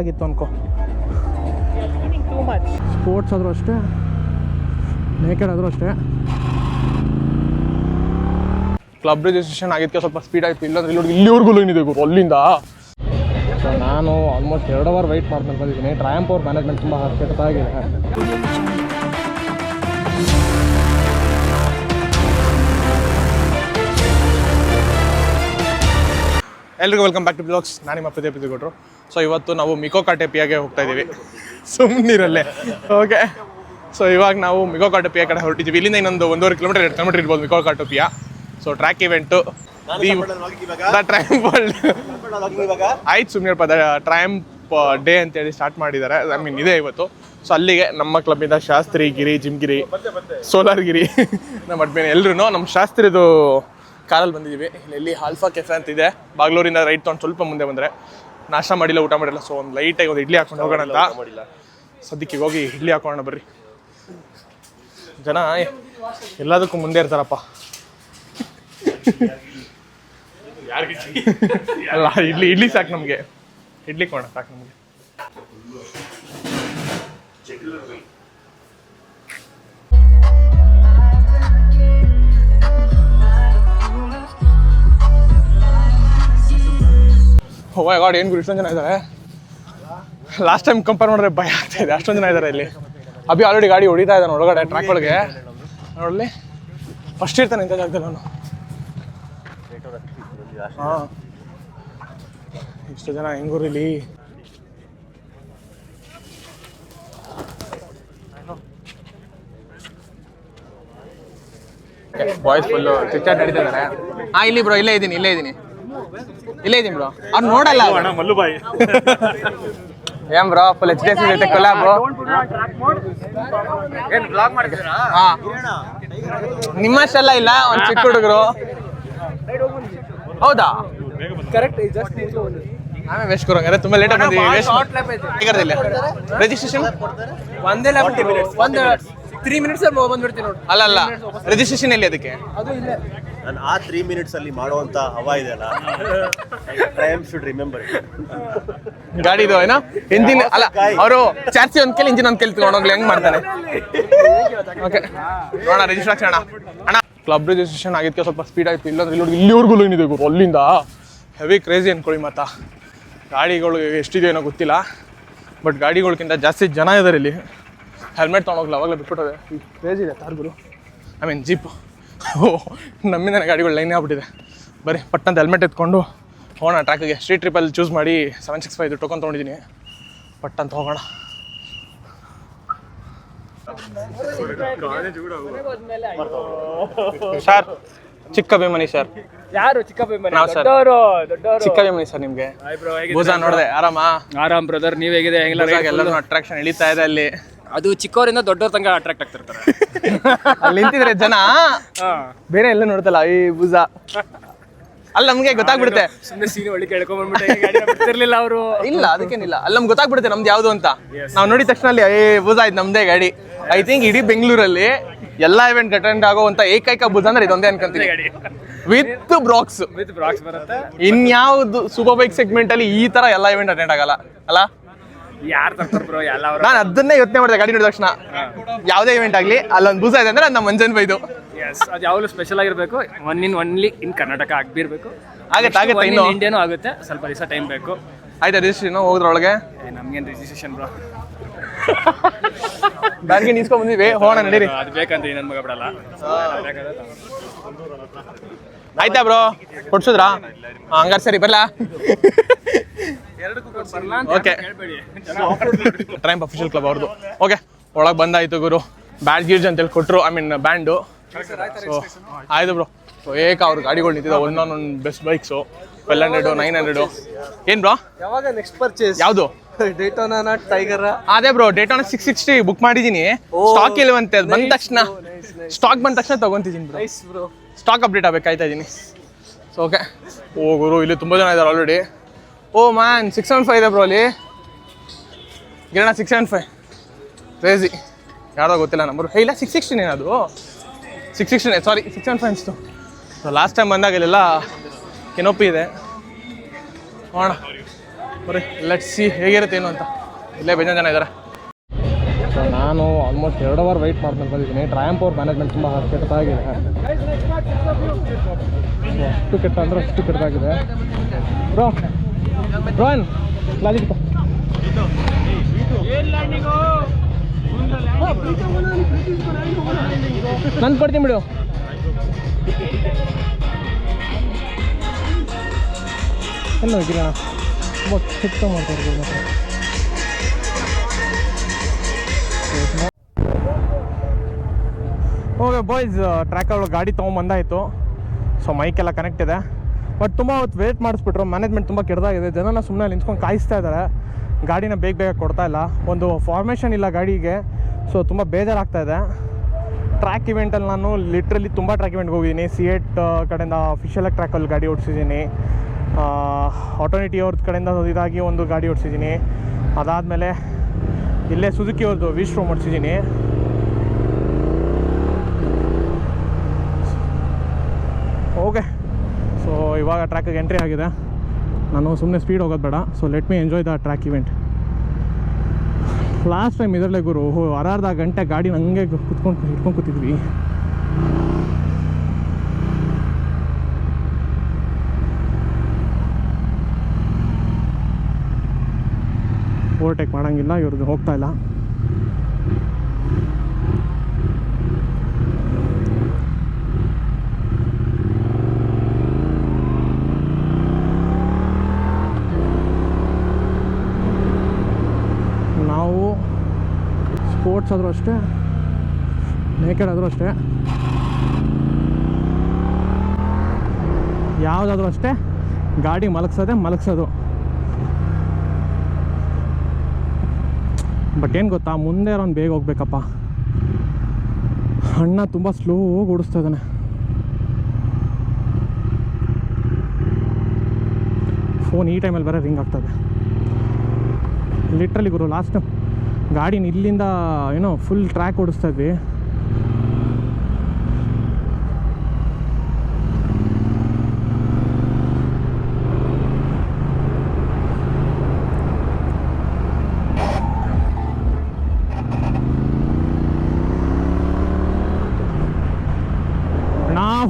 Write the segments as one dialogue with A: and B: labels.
A: ಆಗಿತ್ತು ಅನ್ಕೋ. ಸ್ಪೋರ್ಟ್ಸ್ ಆದರೂ ಅಷ್ಟೇ, ನೇಕೆಡ್ ಆದರೂ ಅಷ್ಟೇ. ಕ್ಲಬ್ ರಿಜಿಸ್ಟ್ರೇಷನ್ ಆಗಿದ್ದಕ್ಕೆ ಸ್ವಲ್ಪ ಸ್ಪೀಡ್ ಆಯಿತು, ಇಲ್ಲಾಂದ್ರೆ ಇಲ್ಲಿವರೆಗೂ ಲೈನ್ ಇದೆ ಗುರು ಅಲ್ಲಿಂದ. ಸೊ ನಾನು ಆಲ್ಮೋಸ್ಟ್ 2 ಅವರ್ ವೆಯ್ಟ್ ಮಾಡ್ಕೊಂಡು ಬಂದಿದ್ದೀನಿ. ಟ್ರಯಾಂಪ್ ಅವ್ರ ಮ್ಯಾನೇಜ್ಮೆಂಟ್ ತುಂಬ ಕೆಟ್ಟದಾಗಿದೆ. ಎಲ್ರಿಗೂ ವೆಲ್ಕಮ್ ಬ್ಯಾಕ್ ಟು ಬ್ಲಾಗ್ಸ್. ನಾನು ನಿಮ್ಮ ಪ್ರದೀಪ್ ಕೊಟ್ಟರು. ಸೊ ಇವತ್ತು ನಾವು ಮಿಕೋಕಾಟೆ ಪಿಯಾಗೆ ಹೋಗ್ತಾ ಇದ್ದೀವಿ, ಸುಮ್ಮನಿರಲ್ಲೇ. ಓಕೆ, ಸೊ ಇವಾಗ ನಾವು ಮಿಕೋಕಾಟೆ ಪಿಯಾ ಕಡೆ ಹೊರಟಿದ್ದೀವಿ. ಇಲ್ಲಿಂದ ಇನ್ನೊಂದು 1.5 ಕಿಲೋಮೀಟರ್ 2 ಕಿಲೋಮೀಟರ್ ಇರ್ಬೋದು ಮಿಕೋಕಾಟೆ ಪಿಯಾ. ಸೊ ಟ್ರ್ಯಾಕ್ ಇವೆಂಟು ಟ್ರಯಾಂಪ್ ವರ್ಲ್ಡ್ ಆಯ್ತು ಸುಮ್ಮನಿರಪ್ಪ. ಟ್ರಯಾಂಪ್ ಡೇ ಅಂತೇಳಿ ಸ್ಟಾರ್ಟ್ ಮಾಡಿದ್ದಾರೆ. ಐ ಮೀನ್ ಇದೆ ಇವತ್ತು. ಸೊ ಅಲ್ಲಿಗೆ ನಮ್ಮ ಕ್ಲಬ್ಬಿಂದ ಶಾಸ್ತ್ರಿ ಗಿರಿ, ಜಿಮ್ಗಿರಿ, ಸೋಲಾರ್ ಗಿರಿ, ನಮ್ಮ ಅಡ್ಮೇನೆ ಎಲ್ಲರೂ ನಮ್ಮ ಶಾಸ್ತ್ರಿದು ಕಾರಲ್ಲಿ ಬಂದಿದ್ದೀವಿ. ಇಲ್ಲಿ ಆಲ್ಫಾ ಕೆಫೆ ಅಂತ ಇದೆ. ಬಾಗ್ಲೂರಿಂದ ರೈಟ್ ತೊಗೊಂಡು ಸ್ವಲ್ಪ ಮುಂದೆ ಬಂದರೆ. ನಾಷ್ಟ ಮಾಡಿಲ್ಲ, ಊಟ ಮಾಡಿಲ್ಲ. ಸೊ ಒಂದು ಲೈಟಾಗಿ ಒಂದು ಇಡ್ಲಿ ಹಾಕೊಂಡು ಹೋಗೋಣ ಅಂತ ಸದ್ಯಕ್ಕೆ ಹೋಗಿ ಇಡ್ಲಿ ಹಾಕೋಣ ಬರ್ರಿ. ಜನ ಎಲ್ಲದಕ್ಕೂ ಮುಂದೆ ಇರ್ತಾರಪ್ಪ. ಅಲ್ಲ ಇಡ್ಲಿ ಸಾಕು ನಮಗೆ, ಇಡ್ಲಿ ಕೊಡೋಣ ಸಾಕು ನಮಗೆ. ಓ ಮೈ ಗಾಡ್, ಏನು ಗುರು ಇಷ್ಟೊಂದು ಜನ ಇದ್ದಾರೆ. ಲಾಸ್ಟ್ ಟೈಮ್ ಕಂಪೇರ್ ಮಾಡಿದ್ರೆ ಭಯ ಆಗ್ತಾ ಇದೆ, ಅಷ್ಟೊಂದು ಜನ ಇದ್ದಾರೆ ಇಲ್ಲಿ. ಅಭಿ ಆಲ್ರೆಡಿ ಗಾಡಿ ಹೊಡಿತಾ ಇದ್ದಾನೆ ಒಳಗಡೆ ಟ್ರ್ಯಾಕ್ ಒಳಗೆ. ನೋಡಲಿ ಫಸ್ಟ್ ಇರ್ತಾನೆ ಇಂಥ ಜಾಗದಲ್ಲಿ ಅವನು. ಹಾಂ, ಇಷ್ಟು ಜನ ಹೆಂಗೂರು ಇಲ್ಲಿ. ಬಾಯ್ಸ್ ಫುಲ್ಲು ಚಿಚ್ಚಾಟ್ ನಡೀತಾ ಇದ್ದಾರೆ. ಹಾಂ, ಇಲ್ಲಿ ಬ್ರೋ, ಇಲ್ಲೇ ಇದ್ದೀನಿ ಬ್ರೋ. ಅವ್ರು ನೋಡಲ್ಲ. ಏನ್ ಬ್ರೋ, ಫುಲ್ HDFC ಜೊತೆ ಕೊಲಾಬು. ಹಾಂ, ನಿಮ್ಮಷ್ಟೆಲ್ಲ ಇಲ್ಲ, ಒಂದು ಚಿಕ್ಕ ಹುಡುಗರು. ಹೌದಾ, ಕರೆಕ್ಟ್. ಆಮೇಲೆ ವೇಸ್ಟ್ ಕೊಡೋಂಗಾರೆ ತುಂಬ ಲೇಟಾಗಿ ಬಂದಿದ್ದೀವಿ. ರಿಜಿಸ್ಟ್ರೇಷನ್ ಒಂದೇ 3 ಮಿನಿಟ್ಸ್ ಬಂದ್ಬಿಡ್ತೀನಿ ನೋಡಿ. ಅಲ್ಲ ರಿಜಿಸ್ಟ್ರೇಷನ್ ಎಲ್ಲಿ ಅದಕ್ಕೆ? ಅದು ಇಲ್ಲೇ.
B: ನಾನು ಆ 3 ಮಿನಿಟ್ಸ್ ಅಲ್ಲಿ ಮಾಡುವಂತ ಹವಾ ಇದೆಯಲ್ಲ, ಟ್ರಯಾಂಪ್ ಶುಡ್ ರಿಮೆಂಬರ್ ಇಟ್.
A: ಗಾಡಿದು ಏನೋ ಇಂಜಿನ್ ಅಲ್ಲ, ಅವರು ಚಾರ್ಜಿ ಒಂದ್ ಕೇಳಿ ಇಂಜಿನ್ ಒಂದ್ ಕೇಳಿ ತಗೊಂಡೋಗ್ಲಿ, ಹೆಂಗ್ ಮಾಡ್ತಾನೆ. ಓಕೆ ನೋಡೋಣ ರಿಜಿಸ್ಟ್ರೇಷನ್. ಅಣ್ಣ ಕ್ಲಬ್ ರಿಜಿಸ್ಟ್ರೇಷನ್ ಆಗಿದ್ದಕ್ಕೆ ಸ್ವಲ್ಪ ಸ್ಪೀಡ್ ಆಯ್ತು, ಇಲ್ಲಾಂದ್ರೆ ಇಲ್ಲಿವರೆಗೂ ಲೈನ್ ಇದೆ ಗುರು ಅಲ್ಲಿಂದ. ಹೆವಿ ಕ್ರೇಜಿ ಅನ್ಕೊಳ್ಳಿ. ಮತ್ತು ಗಾಡಿಗಳು ಎಷ್ಟಿದೆ ಏನೋ ಗೊತ್ತಿಲ್ಲ, ಬಟ್ ಗಾಡಿಗಳ್ಕಿಂತ ಜಾಸ್ತಿ ಜನ ಇದ್ದಾರೆ ಇಲ್ಲಿ. ಹೆಲ್ಮೆಟ್ ತೊಗೊಂಡೋಗ್ಲಿ, ಅವಾಗಲೇ ಬಿಟ್ಬಿಟ್ಟದೆ. ಕ್ರೇಜ್ ಇದೆ ತಾರ್ಗುರು, ಐ ಮೀನ್ ಜೀಪು. ನಮ್ಮಿಂದ ಗಾಡಿಗಳು ಲೈನೇ ಆಗ್ಬಿಟ್ಟಿದೆ. ಬರೀ ಪಟ್ಟಂತ ಹೆಲ್ಮೆಟ್ ಎತ್ಕೊಂಡು ಹೋಗೋಣ ಟ್ರ್ಯಾಕಿಗೆ. ಸ್ಟ್ರೀಟ್ ಟ್ರಿಪ್ಪಲ್ಲಿ ಚೂಸ್ ಮಾಡಿ 765 ಟೋಕನ್ ತೊಗೊಂಡಿದ್ದೀನಿ. ಪಟ್ಟಂತ ಹೋಗೋಣ. ಸರ್ ಚಿಕ್ಕ ಅಭಿಮಾನಿ ಸರ್.
C: ಯಾರು ಚಿಕ್ಕ ಅಭಿಮಾನಿ?
A: ನಾವು ಸರ್ ಚಿಕ್ಕ ಅಭಿಮಾನಿ ಸರ್. ನಿಮಗೆ ಭೂಜಾ ನೋಡಿದೆ? ಆರಾಮ್ ಬ್ರದರ್, ನೀವು ಹೇಗಿದೆ? ಎಲ್ಲರೂ ಅಟ್ರಾಕ್ಷನ್ ಇಳಿತಾ ಇದೆ ಅಲ್ಲಿ.
C: ಅದು ಚಿಕ್ಕವರಿಂದ ದೊಡ್ಡವ್ರ ತನಕ ಅಟ್ರಾಕ್ಟ್ ಆಗ್ತಿರ್ತಾರೆ.
A: ಅಲ್ಲಿ ನಿಂತಿದ್ರೆ ಜನ ಬೇರೆ ಎಲ್ಲ ನೋಡ್ತಲ್ಲ, ಈ ಭೂಜಾ ಅಲ್ಲಿ ನಮ್ಗೆ ಗೊತ್ತಾಗ್ಬಿಡುತ್ತೆ.
C: ಸುಮ್ಮನೆ ಸೀನ್ ಒಳ್ಳೆ ಕೇಳ್ಕೊಂಡ್ಬಂದ್ಬಿಟ್ಟಿರ್ಲಿಲ್ಲ ಅವರು.
A: ಇಲ್ಲ ಅದಕ್ಕೇನಿಲ್ಲ, ಅಲ್ಲಿ ನಮ್ಗೆ ಗೊತ್ತಾಗ್ಬಿಡುತ್ತೆ ನಮ್ದು ಯಾವ್ದು ಅಂತ. ನಾವು ನೋಡಿದ ತಕ್ಷಣ ಅಲ್ಲಿ ಭೂಜಾ ಇದು ನಮ್ದೇ ಗಾಡಿ. ಐ ಥಿಂಕ್ ಇಡೀ ಬೆಂಗಳೂರಲ್ಲಿ ಎಲ್ಲಾ ಇವೆಂಟ್ ಅಟೆಂಡ್ ಆಗುವಂತ ಏಕೈಕ ಭೂಜಾ ಅಂದ್ರೆ ಇದೊಂದೇ ಅನ್ಕೊಂತೀನಿ. ವಿತ್ ಬ್ರಾಕ್ಸ್
C: ಬರುತ್ತೆ.
A: ಇನ್ಯಾವ್ದು ಸೂಪರ್ ಬೈಕ್ ಸೆಗ್ಮೆಂಟ್ ಅಲ್ಲಿ ಈ ತರ ಎಲ್ಲಾ ಇವೆಂಟ್ ಅಟೆಂಡ್ ಆಗಲ್ಲ ಅಲ್ಲ.
C: ಯಾರು ತರ್ತಾರೆ ಬ್ರೋ ಎಲ್ಲ?
A: ನಾನು ಅದನ್ನೇ ಯೋಚನೆ ಮಾಡಿದೆ ಗಾಡಿ ನೋಡಿದ ತಕ್ಷಣ. ಯಾವುದೇ ಇವೆಂಟ್ ಆಗಲಿ ಅಲ್ಲೊಂದು ಭೂಜಾ ಇದೆ ಅಂದ್ರೆ ಅದು ನಮ್ಮ ಮಂಜನ್ ಬೈದು.
C: ಅದು ಯಾವಾಗಲೂ ಸ್ಪೆಷಲ್ ಆಗಿರ್ಬೇಕು. ಒನ್ಲಿ ಇನ್ ಕರ್ನಾಟಕ ಆಗ್ಬಿರ್ಬೇಕು.
A: ಆಗುತ್ತೆ ಇನ್ನು
C: ಇಂಡಿಯಾನು ಆಗುತ್ತೆ, ಸ್ವಲ್ಪ ದಿವಸ ಟೈಮ್ ಬೇಕು.
A: ಆಯ್ತಾ ರಿಜಿಸ್ಟ್ರೇಷನ್ ಹೋದ್ರೊಳಗೆ?
C: ನಮ್ಗೇನು ರಿಜಿಸ್ಟ್ರೇಷನ್ ಬ್ರೋ,
A: ಬ್ಯಾಂಕಿಗೆ ನಿಲ್ಸ್ಕೊಂಡ್ ಬಂದಿವಿ. ಹೋಗೋಣ ನಡೀರಿ.
C: ಅದು ಬೇಕಂತ ನನ್ನ ಮಗ ಬಿಡಲ್ಲ.
A: ಆಯ್ತಾ ಬ್ರೋ, ಕೊಡ್ಸಿದ್ರಾ? ಹಂಗಾರೆ ಸರಿ ಬರ್ಲಾ. ಓಕೆ, ಟ್ರಯಾಂಪ್ ಅಫಿಷಿಯಲ್ ಕ್ಲಬ್ ಅವ್ರದ್ದು. ಓಕೆ, ಒಳಗೆ ಬಂದಾಯ್ತು ಗುರು. ಬ್ಯಾಡ್ ಗೀರ್ಜ್ ಅಂತೇಳಿ ಕೊಟ್ಟರು, ಐ ಮೀನ್ ಬ್ಯಾಂಡು. ಸೊ ಆಯ್ತು ಬ್ರೋ. ಸೊ ಅವ್ರ ಗಾಡಿಗಳು ನಿಂತಿದೆ, ಒಂದೊಂದು ಬೆಸ್ಟ್ ಬೈಕ್ಸು. 1200, 900. ಏನು ಬ್ರೋ
D: ಯಾವಾಗ ನೆಕ್ಸ್ಟ್ ಪರ್ಚೇಸ್?
A: ಯಾವುದು?
D: ಡೇಟೋನಾ ಟೈಗರ್?
A: ಅದೇ ಬ್ರೋ, ಡೇಟೋನಾ 660 ಬುಕ್ ಮಾಡಿದ್ದೀನಿ. ಸ್ಟಾಕ್ ಇಲ್ಲವಂತೆ, ಬಂದ ತಕ್ಷಣ ಸ್ಟಾಕ್ ಬಂದ ತಕ್ಷಣ ತಗೊಂತಿದ್ದೀನಿ ಬ್ರೋ. ಸ್ಟಾಕ್ ಅಪ್ಡೇಟ್ ಆಗ್ಬೇಕಾಯ್ತಾ ಇದ್ದೀನಿ. So okay. ಓ ಗುರು, ಇಲ್ಲಿ ತುಂಬ ಜನ ಇದ್ದಾರೆ ಆಲ್ರೆಡಿ. ಓ ಮ್ಯಾನ್, 675 ಇದೆ ಬ್ರೋ ಅಲ್ಲಿ. ಗಿರಣ 675 ಕ್ರೇಜಿ. ಯಾರೋ ಗೊತ್ತಿಲ್ಲ ನಂಬರು. ಇಲ್ಲ 660 ಅದು 660, ಸಾರಿ 675 ಅನಿಸ್ತು. ಸೊ ಲಾಸ್ಟ್ ಟೈಮ್ ಬಂದಾಗ ಇಲ್ಲೆಲ್ಲ ಕೆನೋಪಿ ಇದೆ. ಹೋಗೋಣ. ಬರೀ ಲೆಟ್ಸ್ ಸಿ ಹೇಗಿರುತ್ತೆ ಏನು ಅಂತ. ಇಲ್ಲೇ ಬೇಜಾರು ಜನ ಇದ್ದಾರೆ. ಸೊ ನಾನು ಆಲ್ಮೋಸ್ಟ್ 2 ಅವರ್ ವೆಯ್ಟ್ ಮಾಡ್ಕೊಂಡು ಬಂದಿದ್ದೀನಿ. ಟ್ರಯಾಂಪ್ ಅವ್ರ ಮ್ಯಾನೇಜ್ಮೆಂಟ್ ತುಂಬ ಕೆಟ್ಟದಾಗಿದೆ. ಅಷ್ಟು ಕೆಟ್ಟ ಅಂದರೆ ಅಷ್ಟು ಕೆಟ್ಟದಾಗಿದೆ. ರೋಹನ್ ಲಾಜಿಕ್ ನಾನು ಕೊಡ್ತೀನಿ ಬಿಡು. ಎಲ್ಲ ಹೋಗಿರೋಣ ತುಂಬ ಕೆಟ್ಟ ಮಾಡ್ತಾರೆ ಮಾತ್ರ. ಓಕೆ ಬಾಯ್ಸ್, ಟ್ರ್ಯಾಕ್ ಒಳಗೆ ಗಾಡಿ ತೊಗೊಂಬಂದಾಯಿತು. ಸೊ ಮೈಕೆಲ್ಲ ಕನೆಕ್ಟ್ ಇದೆ. ಬಟ್ ತುಂಬ ಹೊತ್ತು ವೇಟ್ ಮಾಡಿಸ್ಬಿಟ್ರು. ಮ್ಯಾನೇಜ್ಮೆಂಟ್ ತುಂಬ ಕೆಟ್ಟದಾಗಿದೆ. ಜನನ ಸುಮ್ಮನೆ ನಿಂತ್ಕೊಂಡು ಕಾಯಿಸ್ತಾ ಇದ್ದಾರೆ. ಗಾಡಿನ ಬೇಗ ಕೊಡ್ತಾಯಿಲ್ಲ. ಒಂದು ಫಾರ್ಮೇಷನ್ ಇಲ್ಲ ಗಾಡಿಗೆ. ಸೊ ತುಂಬ ಬೇಜಾರಾಗ್ತಾಯಿದೆ. ಟ್ರ್ಯಾಕ್ ಇವೆಂಟಲ್ಲಿ ನಾನು ಲಿಟ್ರಲಿ ತುಂಬ ಟ್ರ್ಯಾಕ್ ಇವೆಂಟ್ಗೆ ಹೋಗಿದ್ದೀನಿ. C8 ಕಡೆಯಿಂದ ಅಫಿಷಿಯಲ್ ಟ್ರ್ಯಾಕಲ್ಲಿ ಗಾಡಿ ಓಡಿಸಿದ್ದೀನಿ. ಆಟೋನಿಟಿ ಅವ್ರ ಕಡೆಯಿಂದ ಇದಾಗಿ ಒಂದು ಗಾಡಿ ಓಡಿಸಿದ್ದೀನಿ. ಅದಾದಮೇಲೆ ಇಲ್ಲೇ ಸುಜುಕಿ ಅವ್ರದ್ದು ವಿಶ್ರೋಮ್ ಓಡಿಸಿದ್ದೀನಿ. ಓಕೆ, ಸೊ ಇವಾಗ ಟ್ರ್ಯಾಕಿಗೆ ಎಂಟ್ರಿ ಆಗಿದೆ. ನಾನು ಸುಮ್ಮನೆ ಸ್ಪೀಡ್ ಹೋಗೋದು ಬೇಡ. So let me enjoy the track event. Last time ಇದರಲ್ಲೇ ಗುರು ಅರ್ಧ ಗಂಟೆ ಗಾಡಿ ಹಂಗೆ ಹಿಡ್ಕೊಂಡು ಕೂತಿದ್ವಿ. ಓವರ್ಟೇಕ್ ಮಾಡೋಂಗಿಲ್ಲ, ಇವ್ರದ್ದು ಹೋಗ್ತಾ ಇಲ್ಲ. ನಾವು ಸ್ಪೋರ್ಟ್ಸ್ ಆದರೂ ಅಷ್ಟೇ, ನೇಕೆಡ್ ಆದರೂ ಅಷ್ಟೇ, ಯಾವುದಾದ್ರೂ ಅಷ್ಟೇ ಗಾಡಿ ಮಲಗಿಸೋದು. ಬಟ್ ಏನು ಗೊತ್ತಾ, ಮುಂದೆ ಅವ್ನು ಬೇಗ ಹೋಗ್ಬೇಕಪ್ಪ. ಅಣ್ಣ ತುಂಬ ಸ್ಲೋ ಓಡಿಸ್ತಾ ಇದ್ದಾನೆ. ಫೋನ್ ಈ ಟೈಮಲ್ಲಿ ಬರೋ ರಿಂಗ್ ಆಗ್ತದೆ ಲಿಟ್ರಲಿ ಗುರು. ಲಾಸ್ಟ್ ಗಾಡಿನ ಇಲ್ಲಿಂದ ಏನೋ ಫುಲ್ ಟ್ರ್ಯಾಕ್ ಓಡಿಸ್ತಾ ಇದ್ವಿ.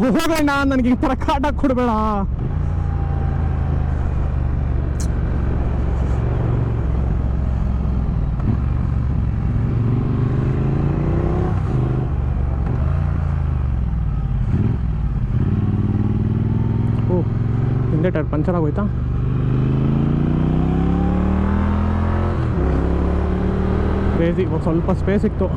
A: ಹೋಗೋಣ, ನನಗೆ ಈ ಥರ ಕಾಟ ಕೊಡಬೇಡ. ಓ, ಹಿಂದೆ ಟೈರ್ ಪಂಚರ್ ಆಗೋಯ್ತಾ? ಕ್ರೇಜಿ. ಸ್ವಲ್ಪ ಸ್ಪೇಸ್ ಸಿಕ್ತು.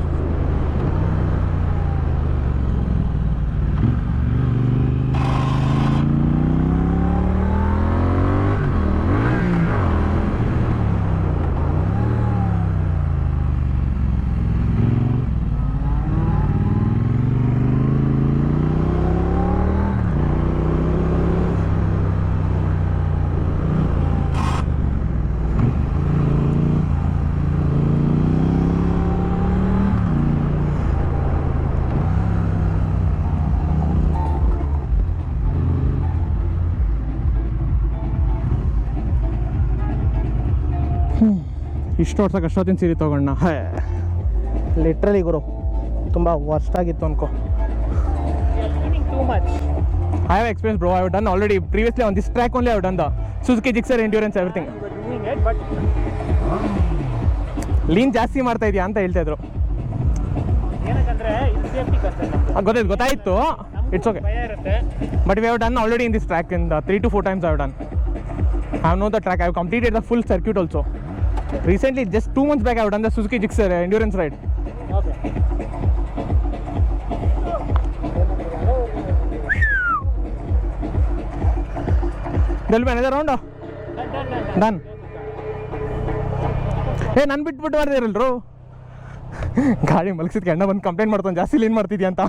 A: ಇಷ್ಟು ವರ್ಷಕ್ಕೆ ಅಷ್ಟೊತ್ತಿನ ಸೀರೆ ತೊಗೊಂಡ. ಲಿಟ್ರಲಿ ಗುರು ತುಂಬ ವರ್ಸ್ಟ್ ಆಗಿತ್ತು ಅನ್ಕೋ. I have experience bro. I have done already previously on this track only. I have done the Suzuki Gixxer endurance everything. Lean ಜಾಸ್ತಿ ಮಾಡ್ತಾ ಇದೆಯಾ ಅಂತ ಹೇಳ್ತಾ ಇದ್ರು. ಗೊತ್ತಾಯಿತು. It's okay. But we have done already in this track in 3 to 4 times I have done. I have known the track. I have completed the full circuit also. Recently, just 2 months back, I have done the Suzuki Gixxer endurance ride. Okay. Del me another round? Done. Hey, ನಾನು ಬಿಟ್ಬಿಟ್ಟು ಮಾಡಿದಿರಲ್ರು. ಗಾಡಿ ಮಲಗಿಸಿದ್ಕೆ ಅಣ್ಣ ಬಂದು complaint ಮಾಡ್ತಾನೆ, ಜಾಸ್ತಿ lean ಮಾಡ್ತಿದ್ಯಾ ಅಂತ.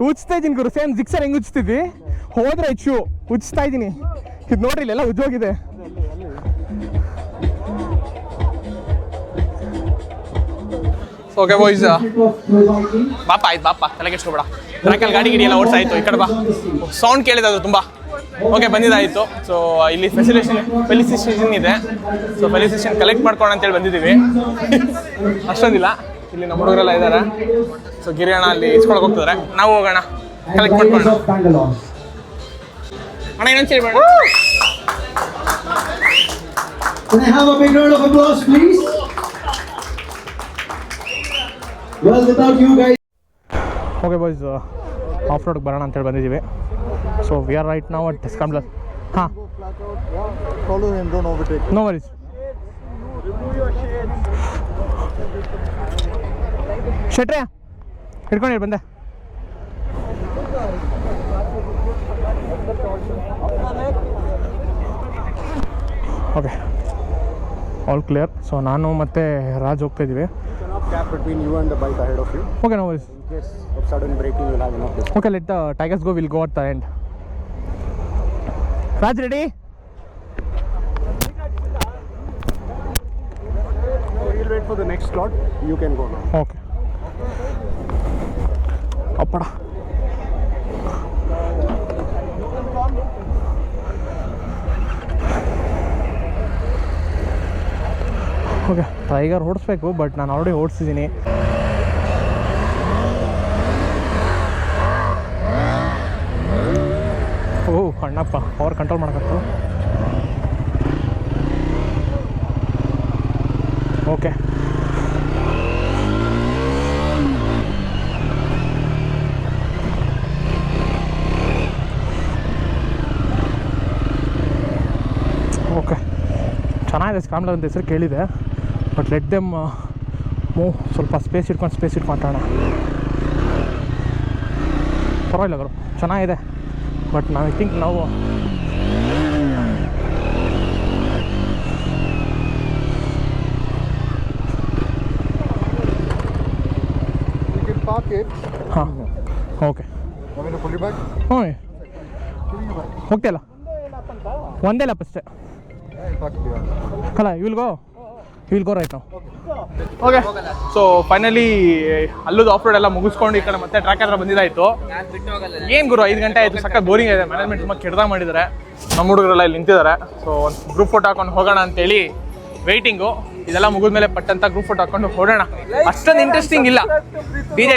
A: ಉಜ್ತಾ ಇದ್ದೀನಿ ಗುರು. ಸೇಮ್ ಜಿಕ್ಸರ್ ಹೆಂಗೆ ಉಜ್ತಿದ್ವಿ, ಹೋದ್ರೆ ಹೆಚ್ಚು ಉಜ್ತಾ ಇದ್ದೀನಿ. ಇದು ನೋಡ್ರಿ, ಇಲ್ಲೆಲ್ಲ ಉಜ್ಜೋಗಿದೆ. ಓಕೆ ಬಾಯ್ಸ್, ಬಾಪ ಆಯ್ತು, ಬಾಪ ತಲೆ ಕೆಡ್ಸ್ಕೊಬೇಡ. ಟ್ರ್ಯಾಕಲ್ಲಿ ಗಾಡಿ ಗಿಡಿ ಎಲ್ಲ ಓಡಿಸಾಯ್ತು. ಈ ಕಡೆ ಬಾ. ಸೌಂಡ್ ಕೇಳಿದೆ ಅದು ತುಂಬ. ಓಕೆ ಬಂದಿದ್ದಾಯಿತು. ಸೊ ಇಲ್ಲಿ ಫೆಲಿಸಿಟೇಷನ್ ಇದೆ. ಸೊ ಫೆಲಿಸಿಟೇಷನ್ ಕಲೆಕ್ಟ್ ಮಾಡ್ಕೊಂಡು ಅಂತೇಳಿ ಬಂದಿದ್ದೀವಿ. ಅಷ್ಟೊಂದಿಲ್ಲ, ಇಲ್ಲಿ ನಮ್ಮ ಹುಡುಗರೆಲ್ಲ ಇದ್ದಾರೆ. ಸೊ ಗಿರಿಯಣ್ಣ ಅಲ್ಲಿ ಇಸ್ಕೊಳಕ್ಕೆ ಹೋಗ್ತಿದ್ದಾರೆ, ನಾವು ಹೋಗೋಣ ಕಲೆಕ್ಟ್ ಮಾಡ್ಕೊಳ್ಳೋಣ. ಅಣ್ಣ ಇನ್ನೊಂದು ಸರಿ ಬೇಡ.
E: Can I have a big round of applause, please? Well, without you guys.
A: Okay boys, off ರೋಡ್ಗೆ ಬರೋಣ ಅಂತೇಳಿ ಬಂದಿದ್ದೀವಿ. ಸೊ ವಿ ಆರ್ ರೈಟ್ ನಾವು ಅಟ್ ಡಿಸ್ಕೌಂಟ್ ಪ್ಲಸ್. ಹಾಂ,
F: Follow him, don't overtake him.
A: No worries. ಶೆಟ್ರೆ ಹಿಡ್ಕೊಂಡಿರಿ ಬಂದೆ. Okay, all clear. ಸೊ ನಾನು ಮತ್ತು ರಾಜ್ ಹೋಗ್ತಾ ಇದ್ದೀವಿ.
F: Gap between you and the bike ahead of you.
A: Okay, no worries.
F: In case of sudden braking, you'll have enough distance.
A: Okay, let the Tigers go. We'll go at the end. Raj, ready?
F: We'll wait for the next slot. You can go now.
A: Okay. Appada. Okay, tiger ಓಡಿಸ್ಬೇಕು, but ನಾನು already ಓಡಿಸಿದ್ದೀನಿ. Oh Annappa, power control ಮಾಡೋಕ್ಕಂತ. Okay, okay, ಚೆನ್ನಾಗಿದೆ. Scrambler ಅಂತ ಹೆಸರು ಕೇಳಿದೆ, but let them move. ಸ್ವಲ್ಪ space ಇಟ್ಕೊಂಡು ಮಾತಾಡೋಣ. ಪರವಾಗಿಲ್ಲ ಗುರು, ಚೆನ್ನಾಗಿದೆ. ಬಟ್ ನಾವು ಐ ಥಿಂಕ್ ನಾವು
F: You can park it.
A: ಹಾಂ, okay.
F: Want me to pull you back?
A: ಹ್ಞೂ, ಹೋಗ್ತಿಯಲ್ಲ ಒಂದೇ ಲಪ್ ಅಷ್ಟೇ.
F: Yeah, park it behind.
A: ಅಲ್ಲ, ವಿಲ್ ಗೋ ರೈಟ್ ನಾವು. ಓಕೆ, ಸೊ ಫೈನಲಿ ಅಲ್ಲೂ ಆಫ್ ರೋಡ್ ಎಲ್ಲ ಮುಗಿಸ್ಕೊಂಡು ಈ ಕಡೆ ಮತ್ತೆ ಟ್ರ್ಯಾಕ್ ಹತ್ರ ಬಂದಿದ್ದಾಯಿತು. ಏನು ಗುರು, 5 ಗಂಟೆ ಆಯಿತು, ಸಕ್ಕ ಬೋರಿಂಗ್ ಇದೆ. ಮ್ಯಾನೇಜ್ಮೆಂಟ್ ತುಂಬ ಕೆಡ್ದಾಗ ಮಾಡಿದ್ದಾರೆ. ನಮ್ಮ ಹುಡುಗರೆಲ್ಲ ಇಲ್ಲಿ ನಿಂತಿದ್ದಾರೆ. ಸೊ ಒಂದು ಗ್ರೂಪ್ ಫೋಟೋ ಹಾಕೊಂಡು ಹೋಗೋಣ ಅಂತೇಳಿ ವೆಯ್ಟಿಂಗು. ಇದೆಲ್ಲ ಮುಗಿದ್ಮೇಲೆ ಪಟ್ಟಂತ ಗ್ರೂಪ್ ಫೋಟೋ ಹಾಕೊಂಡು ಹೊಡೋಣ. ಅಷ್ಟೊಂದು ಇಂಟ್ರೆಸ್ಟಿಂಗ್ ಇಲ್ಲ. DJ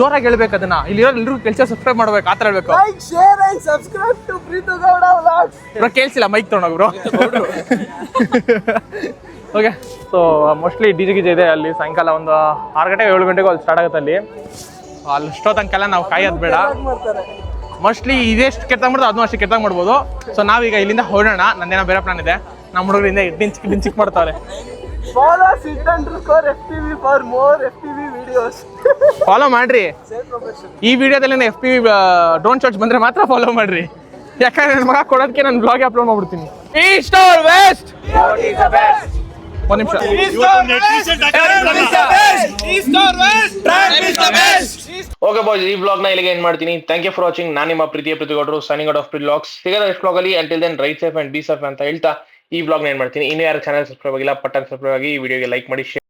A: ಜೋರಾಗಿ ಹೇಳ್ಬೇಕು ಅದನ್ನ. ಇಲ್ಲಿರೋ ಎಲ್ರಿಗೂ ಕೆಲಸ ಸಬ್ಸ್ಕ್ರೈಬ್ ಮಾಡ್ಬೇಕು, ಆ ಥರ ಹೇಳ್ಬೇಕು.
D: Like, share and subscribe to Preetu Gowda Vlogs.
A: Bro ಕೇಳಿಸಿಲ್ಲ, ಮೈಕ್ ತೊಗೊಂಡೋಗಿ bro. Okay, so mostly DJ ಇದೆ ಅಲ್ಲಿ. ಸಾಯಂಕಾಲ ಒಂದು 6 ಗಂಟೆ 7 ಗಂಟೆಗೂ ಅಲ್ಲಿ ಸ್ಟಾರ್ಟ್ ಆಗುತ್ತೆ ಅಲ್ಲಿ. ಅಷ್ಟೋ ತನಕ ನಾವು ಕಾಯೋದು ಬೇಡ. ಮೋಸ್ಟ್ಲಿ ಇದೆಷ್ಟು ಕೆತ್ತಾಗ ಮಾಡ್ಬೋದು ಅದನ್ನೂ ಅಷ್ಟು ಕೆತ್ತಾಗ ಮಾಡ್ಬೋದು. ಸೊ ನಾವೀಗ ಇಲ್ಲಿಂದ ಹೊರಡೋಣ. ನಂದೇನೋ ಬೇರೆ ಪ್ಲಾನ್ ಇದೆ. ನಮ್ಮ ಹುಡುಗರಿಂದ ಡಿಂಚಿಕ್ ಮಾಡ್ತಾರೆ.
D: Follow @FPV for more FPV videos.
A: Follow ಮಾಡ್ರಿ.
D: Same profession.
A: ಈ ವಿಡಿಯೋದಲ್ಲಿ FPV ಡ್ರೋನ್ ಶಾಟ್ಸ್ ಬಂದರೆ ಮಾತ್ರ ಫಾಲೋ ಮಾಡ್ರಿ. ಯಾಕಂದ್ರೆ ನನ್ನ ಮಗ ಕೊಡೋದಕ್ಕೆ ನಾನು ಬ್ಲಾಗ್ ಅಪ್ಲೋಡ್ ಮಾಡ್ಬಿಡ್ತೀನಿ. ಈಸ್ಟ್ ಆರ್ ವೆಸ್ಟ್, ಒಂದು ನಿಮಿಷ. ಓಕೆ ಬಾಯ್ಸ್, ಈ ಬ್ಲಾಗ್ನ ಇಲ್ಲಿಗೆ ಏನು ಮಾಡ್ತೀನಿ. Thank you for watching. ನಾನು ನಿಮ್ಮ ಪ್ರೀತಿಯ ಪ್ರತಿಗೌಡರು, ಸೈನಿಂಗ್ ಔಟ್ ಆಫ್ ಬ್ಲಾಗ್ಸ್. ಸಿಗೋದ ನೆಕ್ಸ್ಟ್ ಬ್ಲಾಗಲ್ಲಿ. Until then ride safe and be safe ಅಂತ ಹೇಳ್ತಾ ಈ ಬ್ಲಾಗ್ನ ಏನು ಮಾಡ್ತೀನಿ. ಇನ್ನೂ ಯಾರು ಚಾನಲ್ ಸಬ್ಸ್ಕ್ರೈಬ್ ಆಗಿಲ್ಲ, ಪಟ್ಟನ್ ಸಬ್ಸ್ಕ್ರೈಬ್ ಆಗಿ ಈ ವಿಡಿಯೋಗೆ ಲೈಕ್ ಮಾಡಿ.